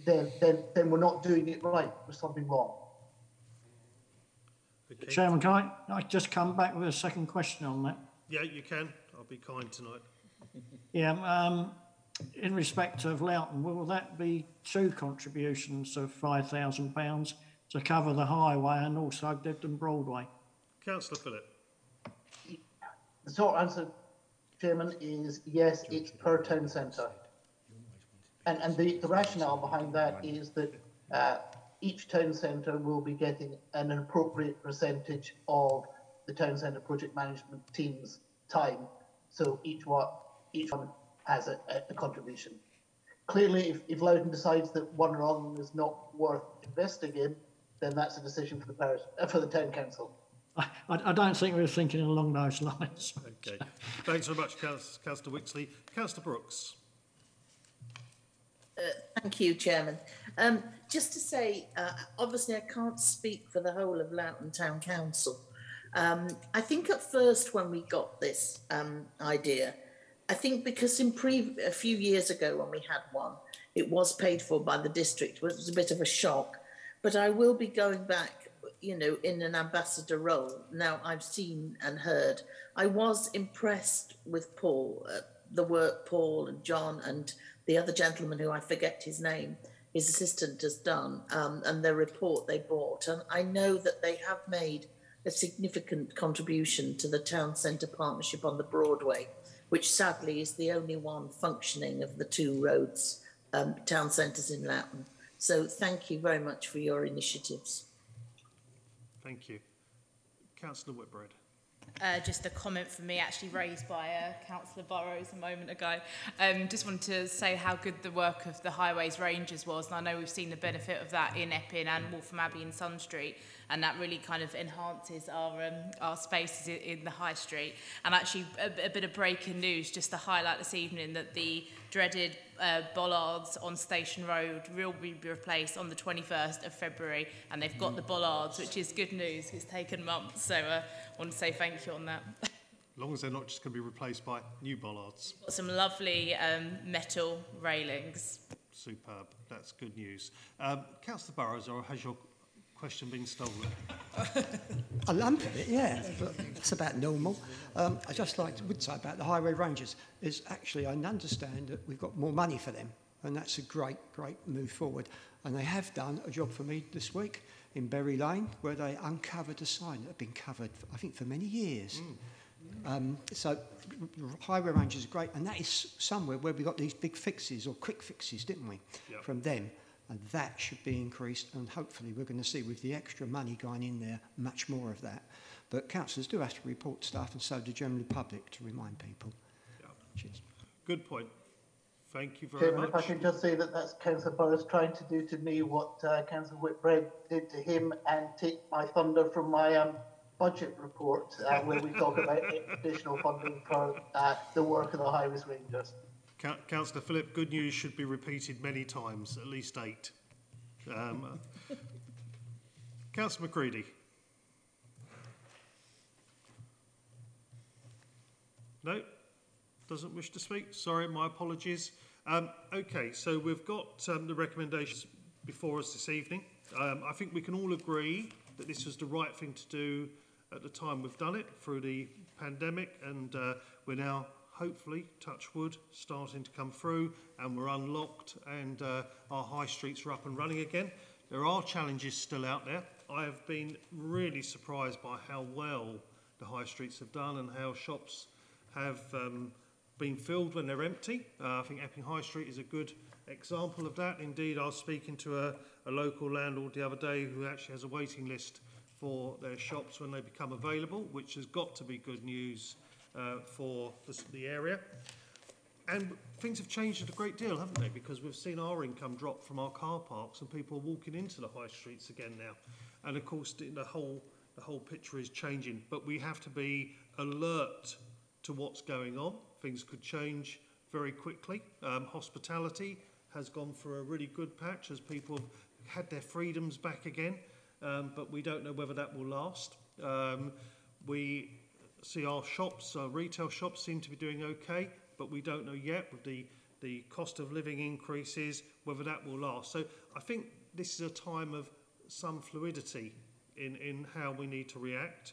then we're not doing it right. There's something wrong. Okay. Chairman, can I just come back with a second question on that? Yeah, you can. I'll be kind tonight. Yeah, in respect of Loughton, will that be 2 contributions of £5,000 to cover the highway and also Dibden Broadway? Councillor Phillip. The short answer, Chairman, is yes, it's per town centre. And the rationale behind that is that each town centre will be getting an appropriate percentage of the town centre project management team's time. So each one has a contribution. Clearly, if Loughton decides that one or other is not worth investing in, then that's a decision for the parish, for the town council. I don't think we were thinking along those lines. Okay. Thanks very much, Councillor Wixley. Councillor Brooks. Thank you, Chairman. Just to say, obviously I can't speak for the whole of Loughton Town Council. I think at first when we got this idea, I think because a few years ago when we had one, it was paid for by the district, which was a bit of a shock. But I will be going back, you know, in an ambassador role. Now I've seen and heard. I was impressed with Paul, the work Paul and John and the other gentleman who I forget his name, his assistant, has done, and the report they brought. And I know that they have made a significant contribution to the town centre partnership on the Broadway, which sadly is the only one functioning of the 2 roads, town centres in Loughton. So thank you very much for your initiatives. Thank you. Councillor Whitbread. Just a comment from me actually raised by Councillor Burrows a moment ago. Just wanted to say how good the work of the Highways Rangers was, and I know we've seen the benefit of that in Epping and Waltham Abbey and Sun Street, and that really kind of enhances our spaces in the High Street. And actually a bit of breaking news just to highlight this evening that the dreaded bollards on Station Road will be replaced on the 21st of February, and they've got the bollards, which is good news. It's taken months, so I want to say thank you on that. As long as they're not just going to be replaced by new bollards. Got some lovely metal railings. Superb. That's good news. Councillor Burrows, or has your question been stolen? A lump of it, yeah, but it's about normal. I just would say about the Highway Rangers is actually I understand that we've got more money for them, and that's a great move forward. And they have done a job for me this week in Berry Lane, where they uncovered a sign that had been covered, I think, for many years. So Highway Rangers are great, and that is somewhere where we got these big fixes or quick fixes, didn't we, from them. And that should be increased, and hopefully we're going to see with the extra money going in there much more of that. But councillors do have to report stuff, and so do generally public, to remind people. Cheers. Good point. Thank you very much. If I can just say that that's Councillor Burrows trying to do to me what Councillor Whitbread did to him, and take my thunder from my budget report, where we talk about additional funding for the work of the Highways Rangers. Councillor Phillip, good news should be repeated many times, at least 8. Councillor McCready. No? Doesn't wish to speak? Sorry, my apologies. Okay, so we've got the recommendations before us this evening. I think we can all agree that this was the right thing to do at the time we've done it through the pandemic, and we're now hopefully, touch wood, starting to come through, and we're unlocked, and our high streets are up and running again. There are challenges still out there. I have been really surprised by how well the high streets have done and how shops have been filled when they're empty. I think Epping High Street is a good example of that. Indeed, I was speaking to a local landlord the other day who actually has a waiting list for their shops when they become available, which has got to be good news for the area. And things have changed a great deal, haven't they? Because we've seen our income drop from our car parks, and people are walking into the high streets again now. And of course, the whole picture is changing. But we have to be alert to what's going on. Things could change very quickly. Hospitality has gone for a really good patch as people have had their freedoms back again, but we don't know whether that will last. We see our shops, our retail shops seem to be doing okay, but we don't know yet with the cost of living increases whether that will last. So I think this is a time of some fluidity in how we need to react.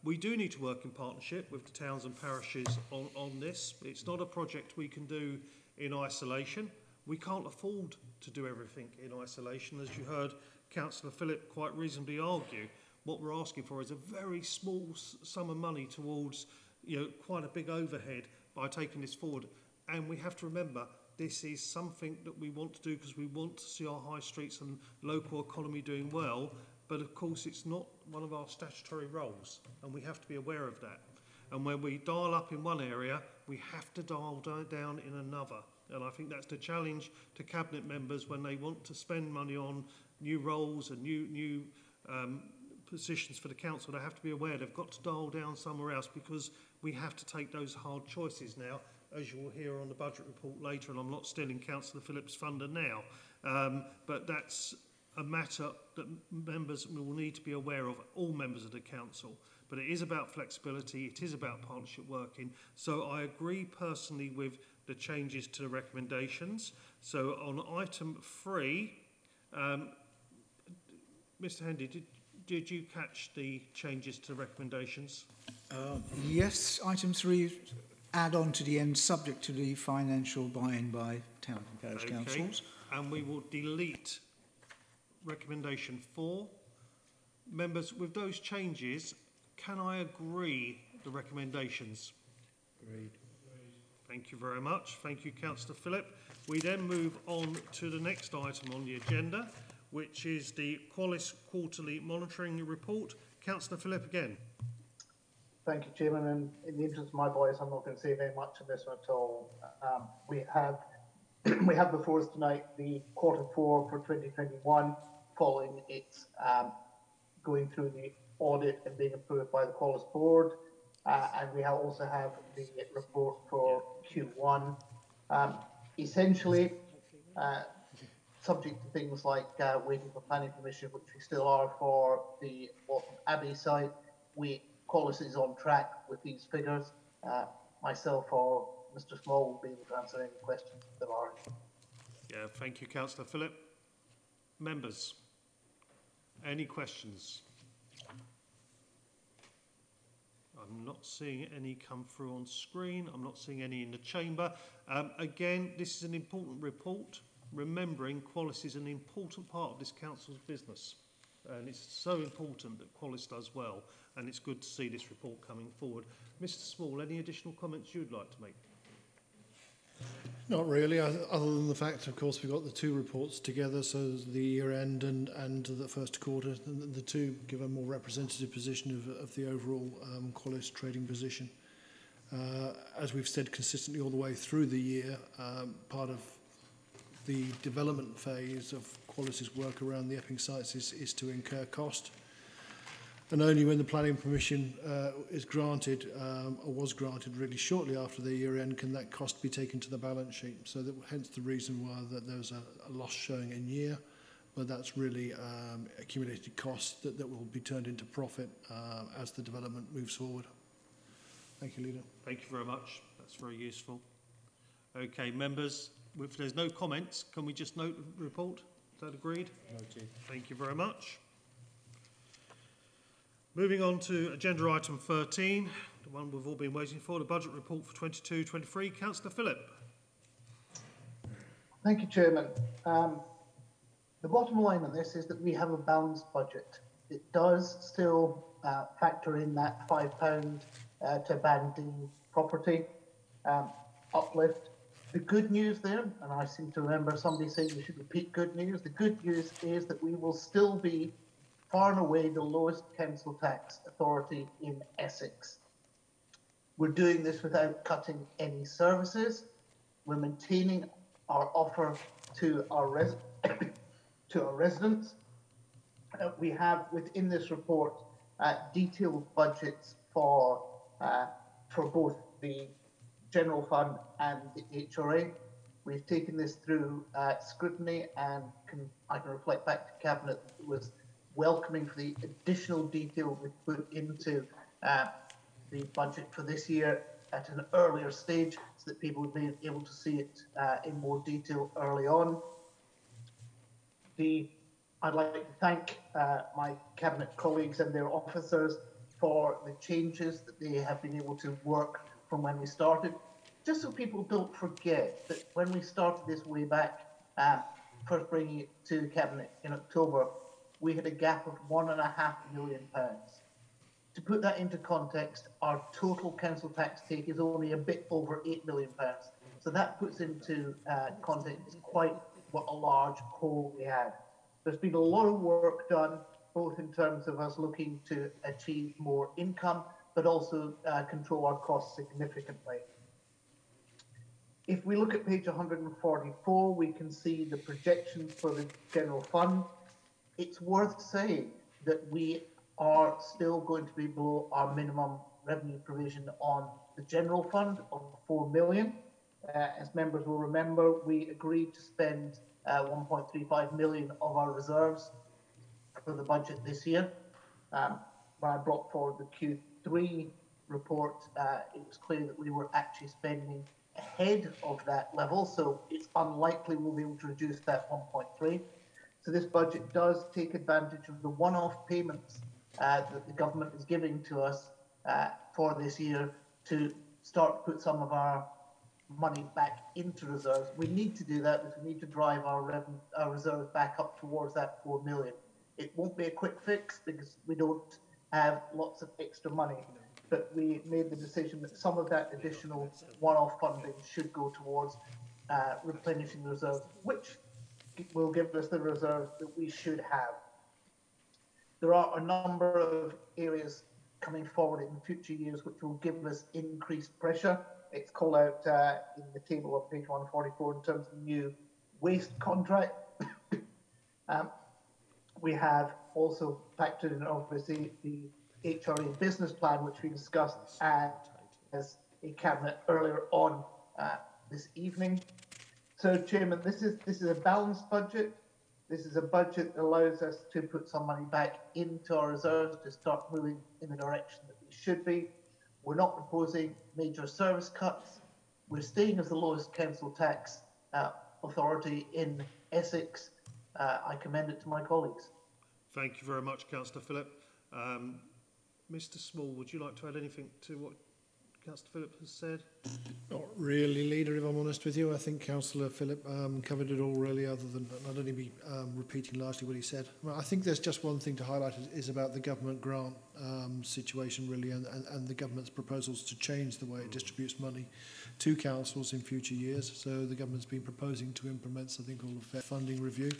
We do need to work in partnership with the towns and parishes on this. It's not a project we can do in isolation. We can't afford to do everything in isolation. As you heard Councillor Phillip quite reasonably argue, what we're asking for is a very small sum of money towards quite a big overhead by taking this forward. And we have to remember this is something that we want to do because we want to see our high streets and local economy doing well. But of course, it's not one of our statutory roles, and we have to be aware of that. And when we dial up in one area, we have to dial down in another. And I think that's the challenge to Cabinet members when they want to spend money on new roles and new positions for the council. They have to be aware they've got to dial down somewhere else, because we have to take those hard choices now, as you'll hear on the budget report later. And I'm not stealing Councillor Phillips' thunder now, but that's a matter that members will need to be aware of, all members of the council. But it is about flexibility, it is about partnership working. So I agree personally with the changes to the recommendations. So on item 3, Mr. Hendy, did you catch the changes to the recommendations? Yes, item 3, add on to the end, subject to the financial buy-in by town and parish councils. And we will delete recommendation 4. Members, with those changes, can I agree the recommendations? Agreed. Thank you very much. Thank you, Councillor Phillip. We then move on to the next item on the agenda, which is the Qualis Quarterly Monitoring Report. Councillor Phillip again. Thank you, Chairman. And in the interest of my voice, I'm not going to say very much on this one at all. We have we have before us tonight the quarter four for 2021, following its going through the audit and being approved by the Qualis Board. And we also have the report for Q1. Essentially, subject to things like waiting for planning permission, which we still are for the Waltham Abbey site, Qualis is on track with these figures. Myself or Mr. Small will be able to answer any questions if there are any. Yeah, thank you, Councillor Phillip. Members, any questions? I'm not seeing any come through on screen. I'm not seeing any in the chamber. Again, this is an important report, remembering Qualis is an important part of this council's business. And it's so important that Qualis does well, and it's good to see this report coming forward. Mr. Small, any additional comments you'd like to make? Not really, other than the fact, of course, we've got the two reports together, so the year end and the first quarter, and the two give a more representative position of the overall Qualis trading position. As we've said consistently all the way through the year, part of the development phase of Qualis's work around the Epping sites is to incur cost. And only when the planning permission is granted, or was granted really shortly after the year end, can that cost be taken to the balance sheet. So that, hence the reason why that there's a loss showing in year, but that's really accumulated costs that will be turned into profit as the development moves forward. Thank you, Leader. Thank you very much. That's very useful. Okay, members, if there's no comments, can we just note the report? Is that agreed? Noted. Thank you very much. Moving on to agenda item 13, the one we've all been waiting for, the budget report for 22-23. Councillor Phillip. Thank you, Chairman. The bottom line of this is that we have a balanced budget. It does still factor in that £5 to Band D property uplift. The good news there, and I seem to remember somebody saying we should repeat good news, the good news is that we will still be far and away the lowest council tax authority in Essex. We're doing this without cutting any services. We're maintaining our offer to our residents. We have within this report detailed budgets for both the General Fund and the HRA. We've taken this through scrutiny, and I can reflect back to Cabinet that it was welcoming for the additional detail we put into the budget for this year at an earlier stage, so that people would be able to see it in more detail early on. I'd like to thank my Cabinet colleagues and their officers for the changes that they have been able to work from when we started. Just so people don't forget that when we started this way back, first bringing it to Cabinet in October, we had a gap of £1.5 million. To put that into context, our total council tax take is only a bit over £8 million. So that puts into context quite what a large hole we had. There's been a lot of work done, both in terms of us looking to achieve more income, but also control our costs significantly. If we look at page 144, we can see the projections for the General Fund. It's worth saying that we are still going to be below our minimum revenue provision on the General Fund of 4 million. As members will remember, we agreed to spend 1.35 million of our reserves for the budget this year. When I brought forward the Q3 report, it was clear that we were actually spending ahead of that level, so it's unlikely we'll be able to reduce that 1.3. So this budget does take advantage of the one-off payments that the government is giving to us for this year to start to put some of our money back into reserves. We need to do that because we need to drive our reserves back up towards that 4 million. It won't be a quick fix because we don't have lots of extra money, but we made the decision that some of that additional one-off funding should go towards replenishing reserves, which will give us the reserves that we should have. There are a number of areas coming forward in future years, which will give us increased pressure. It's called out in the table on page 144 in terms of the new waste contract. We have also factored in, obviously, the HRA business plan, which we discussed as a cabinet earlier on this evening. So, Chairman, this is a balanced budget. This is a budget that allows us to put some money back into our reserves to start moving in the direction that we should be. We're not proposing major service cuts. We're staying as the lowest council tax authority in Essex. I commend it to my colleagues. Thank you very much, Councillor Phillip. Mr Small, would you like to add anything to what Councillor Phillip has said? Not really, Leader, if I'm honest with you. I think Councillor Phillip covered it all really, other than not only be repeating largely what he said. Well, I think there's just one thing to highlight is about the government grant situation really, and the government's proposals to change the way it distributes money to councils in future years. So the government's been proposing to implement something called a fair funding review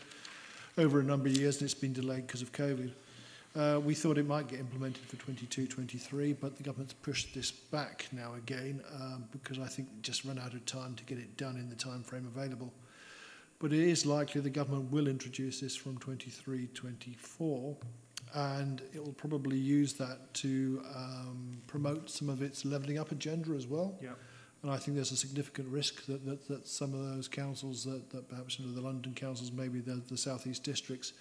over a number of years, and it's been delayed because of COVID. We thought it might get implemented for 22-23, but the government's pushed this back now again because I think it just run out of time to get it done in the time frame available. But it is likely the government will introduce this from 23-24, and it will probably use that to promote some of its levelling up agenda as well. Yeah. And I think there's a significant risk that some of those councils, that perhaps the London councils, maybe the South East districts,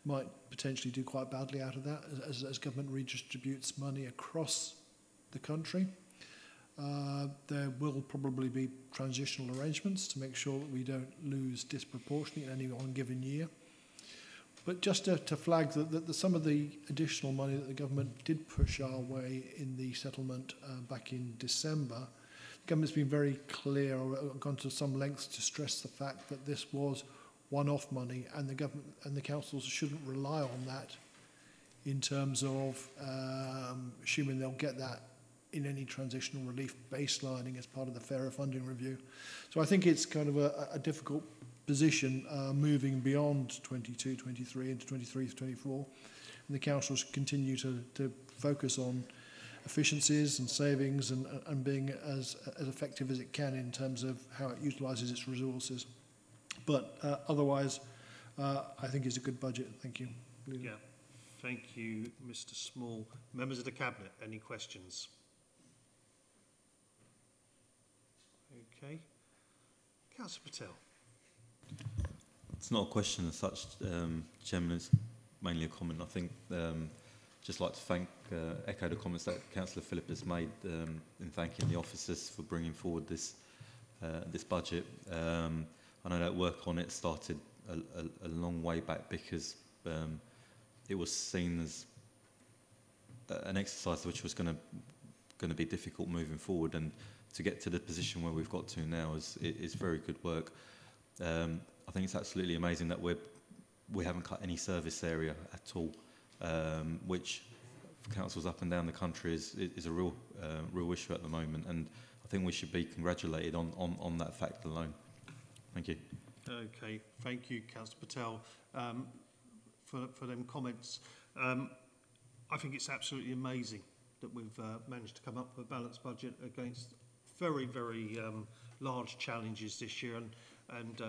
might potentially do quite badly out of that as government redistributes money across the country. There will probably be transitional arrangements to make sure that we don't lose disproportionately in any one given year. But just to flag that some of the additional money that the government did push our way in the settlement back in December, the government's been very clear, or gone to some lengths to stress the fact that this was one-off money, and the government and the councils shouldn't rely on that in terms of assuming they'll get that in any transitional relief baselining as part of the fairer funding review. So I think it's kind of a difficult position moving beyond 22-23 into 23-24, and the councils continue to focus on efficiencies and savings and being as effective as it can in terms of how it utilises its resources. But otherwise, I think it's a good budget. Thank you. Yeah, thank you, Mr Small. Members of the Cabinet, any questions? Okay. Councillor Patel. It's not a question as such, Chairman, it's mainly a comment. I think just like to echo the comments that Councillor Phillip has made in thanking the officers for bringing forward this budget. I know that work on it started a long way back because it was seen as an exercise which was going to be difficult moving forward, and to get to the position where we've got to now is very good work. I think it's absolutely amazing that we haven't cut any service area at all, which for councils up and down the country is a real issue at the moment, and I think we should be congratulated on that fact alone. Thank you. Okay, thank you, Councillor Patel, for them comments. I think it's absolutely amazing that we've managed to come up with a balanced budget against very, very large challenges this year, and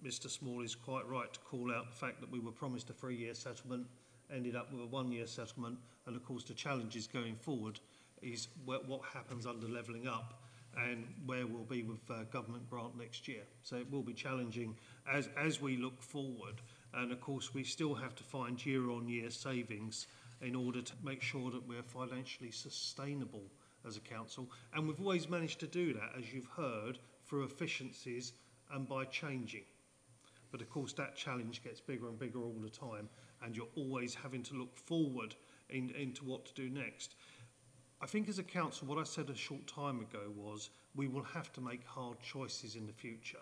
Mr Small is quite right to call out the fact that we were promised a 3-year settlement, ended up with a 1-year settlement, and of course the challenges going forward is what happens under levelling up and where we'll be with government grant next year. So it will be challenging as we look forward, and of course we still have to find year-on-year savings in order to make sure that we're financially sustainable as a council, and we've always managed to do that, as you've heard, through efficiencies and by changing. But of course that challenge gets bigger and bigger all the time, and you're always having to look forward into what to do next. I think as a council, what I said a short time ago was we will have to make hard choices in the future.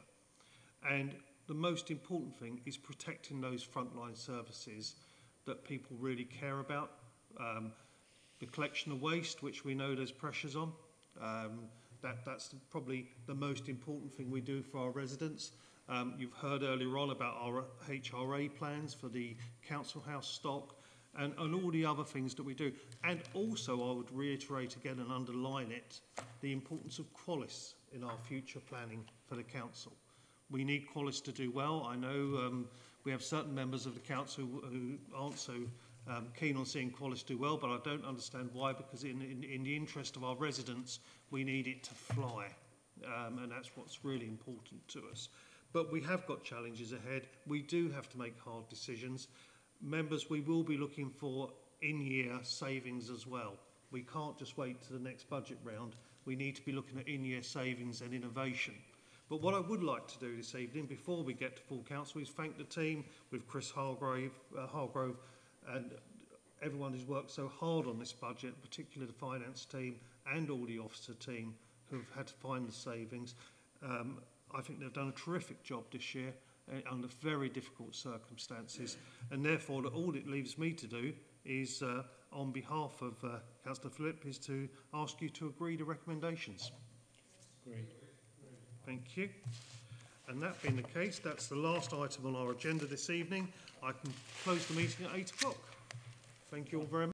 And the most important thing is protecting those frontline services that people really care about. The collection of waste, which we know there's pressures on, that's probably the most important thing we do for our residents. You've heard earlier on about our HRA plans for the council house stock, and all the other things that we do. And also, I would reiterate again and underline it, the importance of Qualis in our future planning for the council. We need Qualis to do well. I know we have certain members of the council who aren't so keen on seeing Qualis do well, but I don't understand why, because in the interest of our residents, we need it to fly. And that's what's really important to us. But we have got challenges ahead. We do have to make hard decisions. Members, we will be looking for in-year savings as well. We can't just wait to the next budget round. We need to be looking at in-year savings and innovation. But what I would like to do this evening, before we get to full council, is thank the team with Chris Hargrove and everyone who's worked so hard on this budget, particularly the finance team and all the officer team who've had to find the savings. I think they've done a terrific job this year under very difficult circumstances, and therefore all it leaves me to do is, on behalf of Councillor Phillip, is to ask you to agree the recommendations. Agreed. Thank you. And that being the case, that's the last item on our agenda this evening. I can close the meeting at 8 o'clock. Thank you all very much.